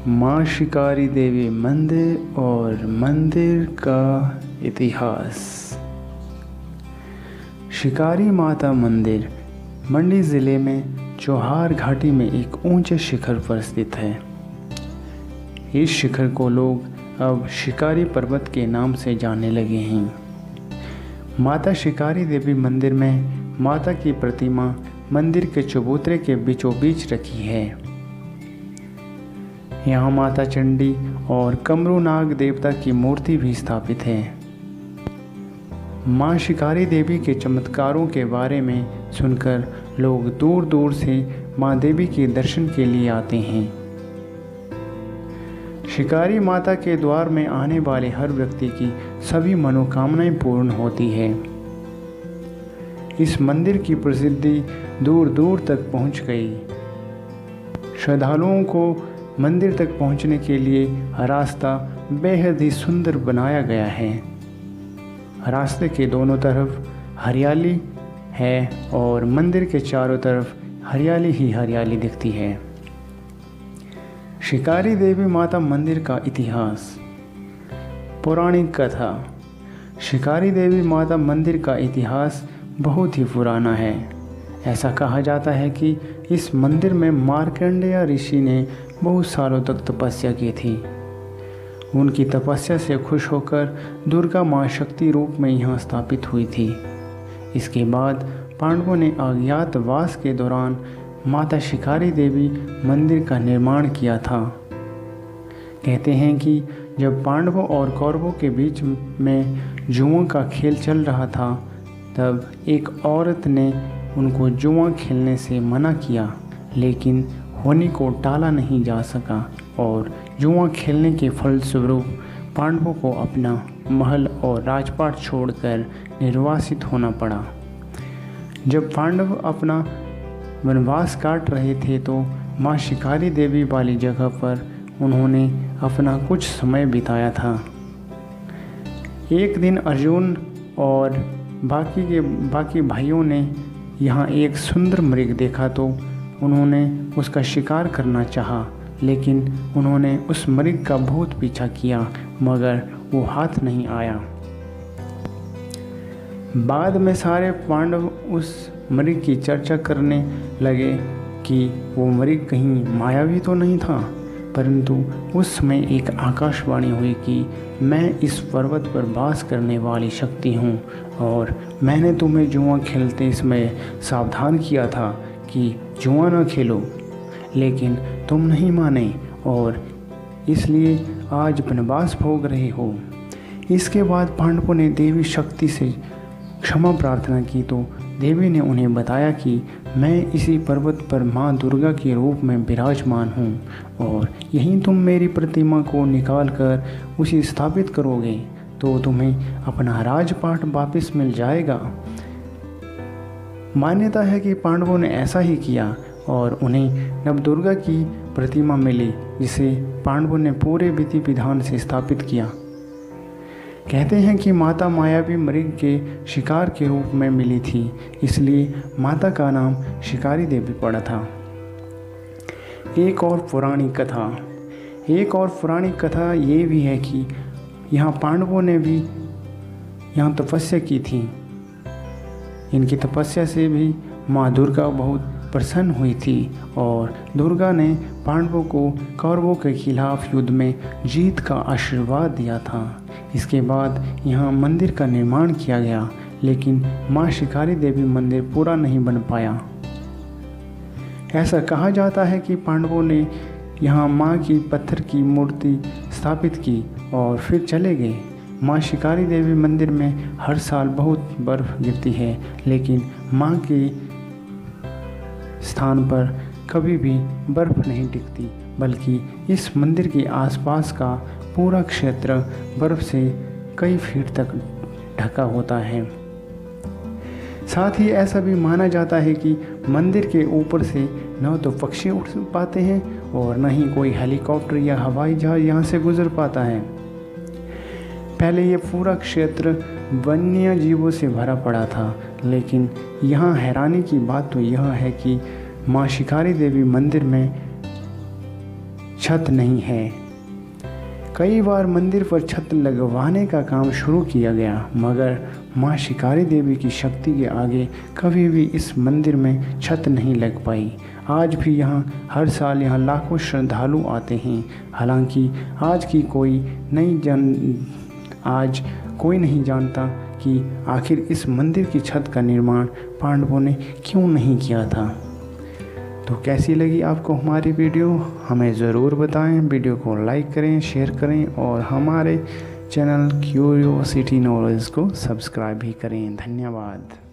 माँ शिकारी देवी मंदिर और मंदिर का इतिहास। शिकारी माता मंदिर मंडी ज़िले में चौहार घाटी में एक ऊंचे शिखर पर स्थित है। इस शिखर को लोग अब शिकारी पर्वत के नाम से जानने लगे हैं। माता शिकारी देवी मंदिर में माता की प्रतिमा मंदिर के चबूतरे के बीचों बीच रखी है। यहाँ माता चंडी और कमरू नाग देवता की मूर्ति भी स्थापित है। माँ शिकारी देवी के चमत्कारों के बारे में सुनकर लोग दूर दूर से माँ देवी के दर्शन के लिए आते हैं। शिकारी माता के द्वार में आने वाले हर व्यक्ति की सभी मनोकामनाएं पूर्ण होती है। इस मंदिर की प्रसिद्धि दूर दूर तक पहुंच गई। श्रद्धालुओं को मंदिर तक पहुंचने के लिए रास्ता बेहद ही सुंदर बनाया गया है। रास्ते के दोनों तरफ हरियाली है और मंदिर के चारों तरफ हरियाली ही हरियाली दिखती है। शिकारी देवी माता मंदिर का इतिहास। पौराणिक कथा। शिकारी देवी माता मंदिर का इतिहास बहुत ही पुराना है। ऐसा कहा जाता है कि इस मंदिर में मार्कंडेय ऋषि ने बहुत सालों तक तपस्या की थी। उनकी तपस्या से खुश होकर दुर्गा माँ शक्ति रूप में यहाँ स्थापित हुई थी। इसके बाद पांडवों ने अज्ञातवास के दौरान माता शिकारी देवी मंदिर का निर्माण किया था। कहते हैं कि जब पांडवों और कौरवों के बीच में जुओं का खेल चल रहा था, तब एक औरत ने उनको जुआ खेलने से मना किया, लेकिन होनी को टाला नहीं जा सका और जुआ खेलने के फलस्वरूप पांडवों को अपना महल और राजपाट छोड़कर निर्वासित होना पड़ा। जब पांडव अपना वनवास काट रहे थे तो माँ शिकारी देवी वाली जगह पर उन्होंने अपना कुछ समय बिताया था। एक दिन अर्जुन और बाकी भाइयों ने यहाँ एक सुंदर मृग देखा तो उन्होंने उसका शिकार करना चाहा, लेकिन उन्होंने उस मृग का बहुत पीछा किया मगर वो हाथ नहीं आया। बाद में सारे पांडव उस मृग की चर्चा करने लगे कि वो मृग कहीं मायावी तो नहीं था, परंतु उस समय एक आकाशवाणी हुई कि मैं इस पर्वत पर वास करने वाली शक्ति हूँ और मैंने तुम्हें जुआ खेलते समय सावधान किया था कि जुआ न खेलो, लेकिन तुम नहीं माने और इसलिए आज वनवास भोग रहे हो। इसके बाद पांडवों ने देवी शक्ति से क्षमा प्रार्थना की तो देवी ने उन्हें बताया कि मैं इसी पर्वत पर माँ दुर्गा के रूप में विराजमान हूँ और यहीं तुम मेरी प्रतिमा को निकाल कर उसे स्थापित करोगे तो तुम्हें अपना राजपाट वापस मिल जाएगा। मान्यता है कि पांडवों ने ऐसा ही किया और उन्हें नवदुर्गा की प्रतिमा मिली, जिसे पांडवों ने पूरे विधि विधान से स्थापित किया। कहते हैं कि माता मायावी मृग के शिकार के रूप में मिली थी, इसलिए माता का नाम शिकारी देवी पड़ा था। एक और पौराणिक कथा ये भी है कि यहाँ पांडवों ने भी यहाँ तपस्या की थी। इनकी तपस्या से भी माँ दुर्गा बहुत प्रसन्न हुई थी और दुर्गा ने पांडवों को कौरवों के खिलाफ युद्ध में जीत का आशीर्वाद दिया था। इसके बाद यहाँ मंदिर का निर्माण किया गया, लेकिन माँ शिकारी देवी मंदिर पूरा नहीं बन पाया। ऐसा कहा जाता है कि पांडवों ने यहाँ माँ की पत्थर की मूर्ति स्थापित की और फिर चले गए। माँ शिकारी देवी मंदिर में हर साल बहुत बर्फ़ गिरती है, लेकिन माँ के स्थान पर कभी भी बर्फ़ नहीं टिकती, बल्कि इस मंदिर के आसपास का पूरा क्षेत्र बर्फ़ से कई फीट तक ढका होता है। साथ ही ऐसा भी माना जाता है कि मंदिर के ऊपर से न तो पक्षी उड़ पाते हैं और न ही कोई हेलीकॉप्टर या हवाई जहाज़ यहाँ से गुजर पाता है। पहले ये पूरा क्षेत्र वन्य जीवों से भरा पड़ा था, लेकिन यहाँ हैरानी की बात तो यह है कि माँ शिकारी देवी मंदिर में छत नहीं है। कई बार मंदिर पर छत लगवाने का काम शुरू किया गया, मगर माँ शिकारी देवी की शक्ति के आगे कभी भी इस मंदिर में छत नहीं लग पाई। आज भी हर साल यहाँ लाखों श्रद्धालु आते हैं। हालांकि आज कोई नहीं जानता कि आखिर इस मंदिर की छत का निर्माण पांडवों ने क्यों नहीं किया था। तो कैसी लगी आपको हमारी वीडियो, हमें ज़रूर बताएं। वीडियो को लाइक करें, शेयर करें और हमारे चैनल क्यूरियोसिटी नॉलेज को सब्सक्राइब भी करें। धन्यवाद।